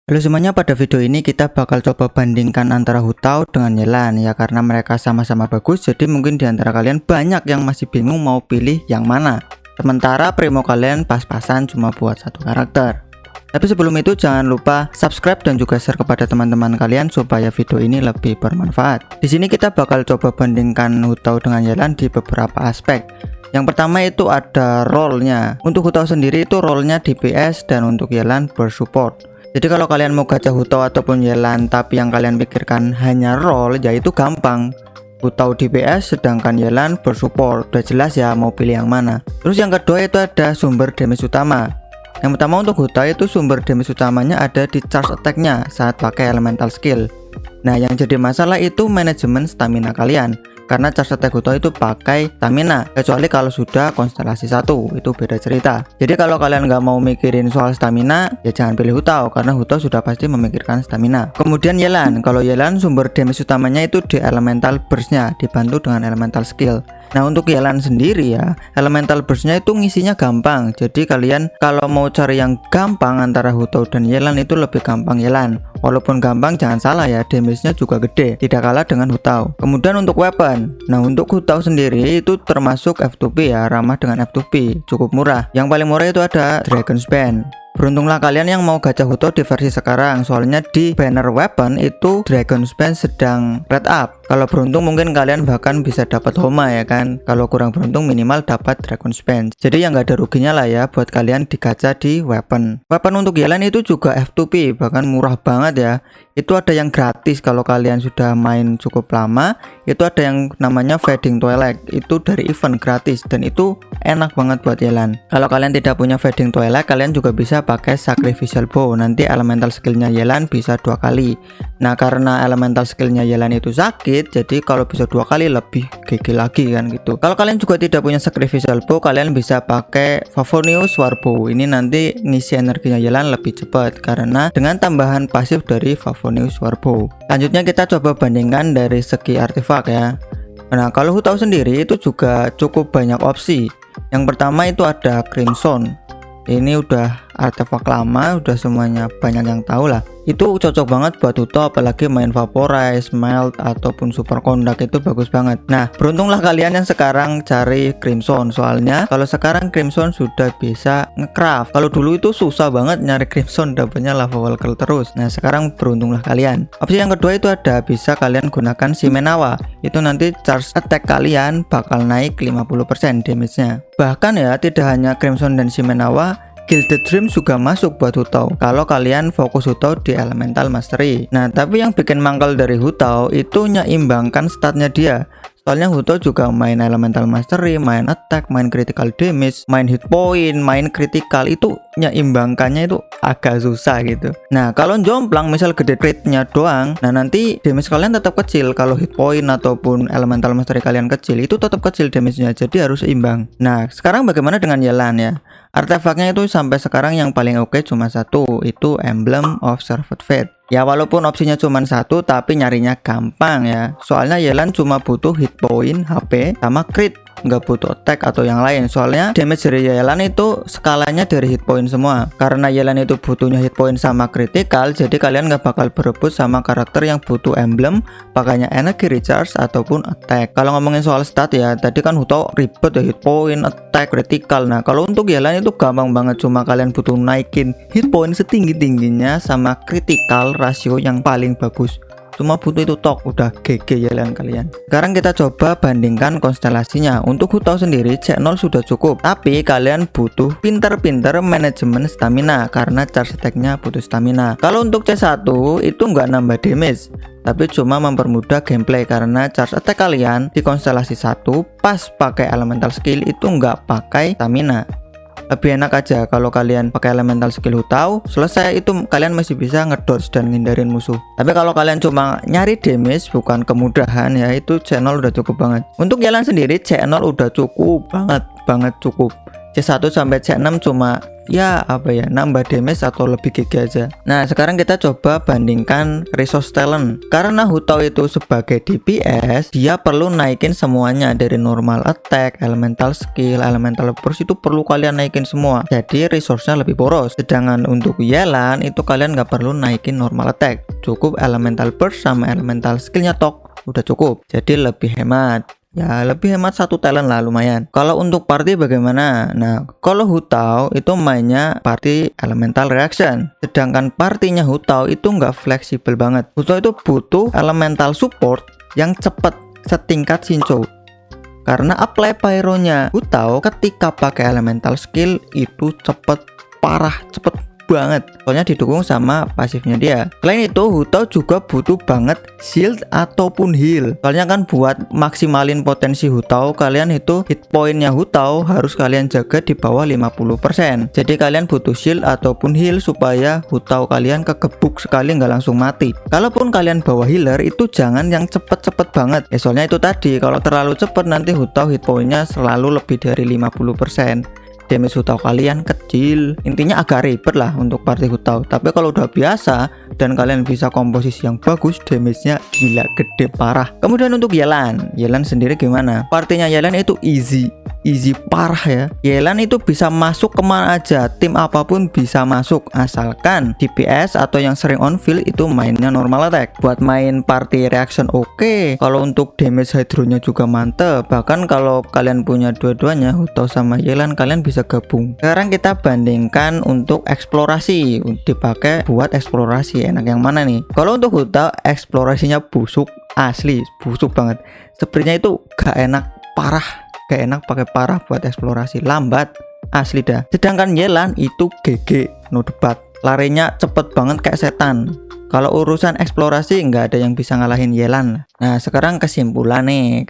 Halo semuanya, pada video ini kita bakal coba bandingkan antara Hu Tao dengan Yelan ya, karena mereka sama-sama bagus. Jadi mungkin di antara kalian banyak yang masih bingung mau pilih yang mana. Sementara primo kalian pas-pasan cuma buat satu karakter. Tapi sebelum itu jangan lupa subscribe dan juga share kepada teman-teman kalian supaya video ini lebih bermanfaat. Di sini kita bakal coba bandingkan Hu Tao dengan Yelan di beberapa aspek. Yang pertama itu ada role-nya. Untuk Hu Tao sendiri itu role-nya DPS dan untuk Yelan bersupport. Jadi kalau kalian mau gacha Hu Tao ataupun Yelan tapi yang kalian pikirkan hanya role, ya itu gampang. Hu Tao DPS sedangkan Yelan bersupport. Udah jelas ya mau pilih yang mana. Terus yang kedua itu ada sumber damage utama. Yang pertama untuk Hu Tao itu sumber damage utamanya ada di charge attack-nya saat pakai elemental skill. Nah yang jadi masalah itu manajemen stamina kalian, karena charge attack Hu Tao itu pakai stamina, kecuali kalau sudah konstelasi 1, itu beda cerita. Jadi kalau kalian nggak mau mikirin soal stamina, ya jangan pilih Hu Tao, karena Hu Tao sudah pasti memikirkan stamina. Kemudian Yelan, kalau Yelan sumber damage utamanya itu di elemental burst-nya, dibantu dengan elemental skill. Nah untuk Yelan sendiri ya, elemental burst-nya itu ngisinya gampang. Jadi kalian kalau mau cari yang gampang antara Hu Tao dan Yelan itu lebih gampang Yelan. Walaupun gampang jangan salah ya, damage-nya juga gede, tidak kalah dengan Hu Tao. Kemudian untuk weapon, nah untuk Hu Tao sendiri itu termasuk F2P ya, ramah dengan F2P, cukup murah. Yang paling murah itu ada Dragon's Bane. Beruntunglah kalian yang mau gacha Hu Tao di versi sekarang, soalnya di banner weapon itu Dragon's Bane sedang red up. Kalau beruntung mungkin kalian bahkan bisa dapat Homa ya kan. Kalau kurang beruntung minimal dapat Dragon's Bane. Jadi yang nggak ada ruginya lah ya buat kalian digacha di weapon. Weapon untuk Yelan itu juga F2P, bahkan murah banget ya. Itu ada yang gratis kalau kalian sudah main cukup lama. Itu ada yang namanya Fading Twilight, itu dari event gratis dan itu enak banget buat Yelan. Kalau kalian tidak punya Fading Twilight, kalian juga bisa pakai Sacrificial Bow. Nanti elemental skillnya Yelan bisa 2 kali. Nah karena elemental skillnya Yelan itu sakit, jadi kalau bisa 2 kali lebih GG lagi kan gitu. Kalau kalian juga tidak punya Sacrificial Bow, kalian bisa pakai Favonius Warbow. Ini nanti ngisi energinya Yelan lebih cepat karena dengan tambahan pasif dari Favonius Warbow. Lanjutnya kita coba bandingkan dari segi artefak ya. Nah kalau Hu Tao sendiri itu juga cukup banyak opsi. Yang pertama itu ada Crimson. Ini udah artefak lama, udah semuanya banyak yang tahu lah. Itu cocok banget buat Hu Tao, apalagi main Vaporize, Melt ataupun Super Conduct, itu bagus banget. Nah beruntunglah kalian yang sekarang cari Crimson, soalnya kalau sekarang Crimson sudah bisa ngecraft. Kalau dulu itu susah banget nyari Crimson, dapatnya Lava Walker terus. Nah sekarang beruntunglah kalian. Opsi yang kedua itu ada bisa kalian gunakan Shimenawa. Itu nanti charge attack kalian bakal naik 50% damage-nya. Bahkan ya tidak hanya Crimson dan Shimenawa, Gilded Dream juga masuk buat Hu Tao kalau kalian fokus Hu Tao di Elemental Mastery. Nah tapi yang bikin mangkal dari Hu Tao itu nyeimbangkan statnya dia. Soalnya Hu Tao juga main Elemental Mastery, main attack, main critical damage, main hit point, main critical, itu nyeimbangkannya itu agak susah gitu. Nah kalau jomplang misal gede crit-nya doang, nah nanti damage kalian tetap kecil. Kalau hit point ataupun Elemental Mastery kalian kecil, itu tetap kecil damage-nya, jadi harus imbang. Nah sekarang bagaimana dengan Yelan ya? Artefaknya itu sampai sekarang yang paling oke cuma satu, itu Emblem of Served Fate. Ya walaupun opsinya cuma satu tapi nyarinya gampang ya. Soalnya Yelan cuma butuh hit point, HP, sama crit, nggak butuh attack atau yang lain. Soalnya damage dari Yelan itu skalanya dari hit point semua. Karena Yelan itu butuhnya hit point sama critical, jadi kalian nggak bakal berebut sama karakter yang butuh emblem, pakainya energy recharge ataupun attack. Kalau ngomongin soal stat ya, tadi kan Hu Tao ribet ya, hit point, attack, critical. Nah kalau untuk Yelan itu gampang banget, cuma kalian butuh naikin hit point setinggi-tingginya sama critical rasio yang paling bagus. Cuma butuh itu tok, udah GG Yelan kalian. Sekarang kita coba bandingkan konstelasinya. Untuk Hu Tao sendiri C0 sudah cukup, tapi kalian butuh pinter-pinter manajemen stamina karena charge attack-nya butuh stamina. Kalau untuk C1 itu nggak nambah damage, tapi cuma mempermudah gameplay karena charge attack kalian di konstelasi 1 pas pakai elemental skill itu nggak pakai stamina. Lebih enak aja kalau kalian pakai elemental skill Hu Tao, selesai itu kalian masih bisa ngedodge dan ngindarin musuh. Tapi kalau kalian cuma nyari damage bukan kemudahan ya, itu C0 udah cukup banget. Untuk Yelan sendiri C0 udah cukup banget cukup. C1 sampai C6 cuma ya apa ya, nambah damage atau lebih GG aja. Nah sekarang kita coba bandingkan resource talent. Karena Hu Tao itu sebagai DPS, dia perlu naikin semuanya dari normal attack, elemental skill, elemental burst, itu perlu kalian naikin semua. Jadi resource-nya lebih boros. Sedangkan untuk Yelan itu kalian nggak perlu naikin normal attack, cukup elemental burst sama elemental skillnya tok, udah cukup. Jadi lebih hemat. Ya lebih hemat satu talent lah, lumayan. Kalau untuk party bagaimana? Nah kalau Hu Tao itu mainnya party elemental reaction, sedangkan partinya Hu Tao itu nggak fleksibel banget. Hu Tao itu butuh elemental support yang cepet setingkat Xingqiu. Karena apply pyro-nya Hu Tao ketika pakai elemental skill itu cepet parah, cepet banget, soalnya didukung sama pasifnya dia. Selain itu Hu Tao juga butuh banget shield ataupun heal, soalnya kan buat maksimalin potensi Hu Tao, kalian itu hit pointnya Hu Tao harus kalian jaga di bawah 50%. Jadi kalian butuh shield ataupun heal supaya Hu Tao kalian kegebuk sekali nggak langsung mati. Kalaupun kalian bawa healer itu jangan yang cepet-cepet banget ya, soalnya itu tadi kalau terlalu cepet nanti Hu Tao hit pointnya selalu lebih dari 50%. Damage Hu Tao kalian kecil, intinya agak ribet lah untuk party Hu Tao. Tapi kalau udah biasa dan kalian bisa komposisi yang bagus, damage-nya gila gede parah. Kemudian untuk Yelan sendiri gimana? Partinya Yelan itu easy parah ya. Yelan itu bisa masuk kemana aja, tim apapun bisa masuk asalkan DPS atau yang sering on field itu mainnya normal attack. Buat main party reaction oke. Kalau untuk damage hydronya juga mantep. Bahkan kalau kalian punya dua-duanya Hu Tao sama Yelan, kalian bisa gabung. Sekarang kita bandingkan untuk eksplorasi, dipakai buat eksplorasi enak yang mana nih? Kalau untuk Hu Tao eksplorasinya busuk, asli busuk banget. Sebenarnya itu gak enak parah, gak enak pakai parah buat eksplorasi, lambat asli dah. Sedangkan Yelan itu GG no debat, larinya cepet banget kayak setan. Kalau urusan eksplorasi nggak ada yang bisa ngalahin Yelan. Nah sekarang kesimpulannya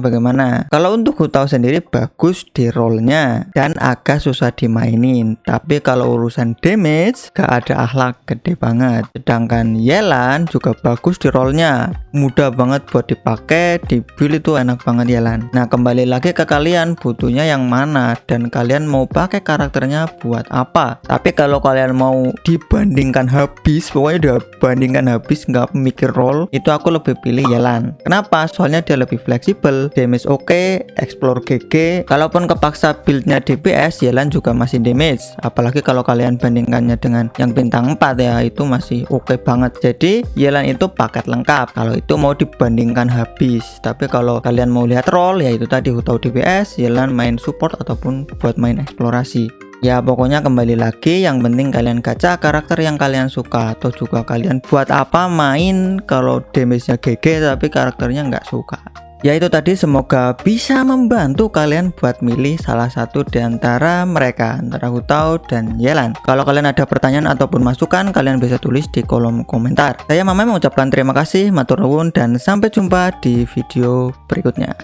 bagaimana? Kalau untuk Hu Tao sendiri bagus di rollnya dan agak susah dimainin, tapi kalau urusan damage gak ada akhlak gede banget. Sedangkan Yelan juga bagus di rollnya, mudah banget buat dipakai, di build itu enak banget Yelan. Nah kembali lagi ke kalian butuhnya yang mana dan kalian mau pakai karakternya buat apa. Tapi kalau kalian mau dibandingkan habis, pokoknya bandingkan habis nggak mikir roll, itu aku lebih pilih Yelan. Kenapa? Soalnya dia lebih fleksibel, damage oke, explore GG. Kalaupun kepaksa buildnya DPS, Yelan juga masih damage. Apalagi kalau kalian bandingkannya dengan yang bintang 4 ya, itu masih oke banget. Jadi Yelan itu paket lengkap kalau itu mau dibandingkan habis. Tapi kalau kalian mau lihat roll, ya itu tadi Hu Tao DPS, Yelan main support ataupun buat main eksplorasi. Ya pokoknya kembali lagi, yang penting kalian gacha karakter yang kalian suka, atau juga kalian buat apa main kalau damage-nya GG tapi karakternya nggak suka. Ya itu tadi, semoga bisa membantu kalian buat milih salah satu di antara mereka, antara Hu Tao dan Yelan. Kalau kalian ada pertanyaan ataupun masukan, kalian bisa tulis di kolom komentar. Saya Mamai mengucapkan terima kasih, matur nuwun, dan sampai jumpa di video berikutnya.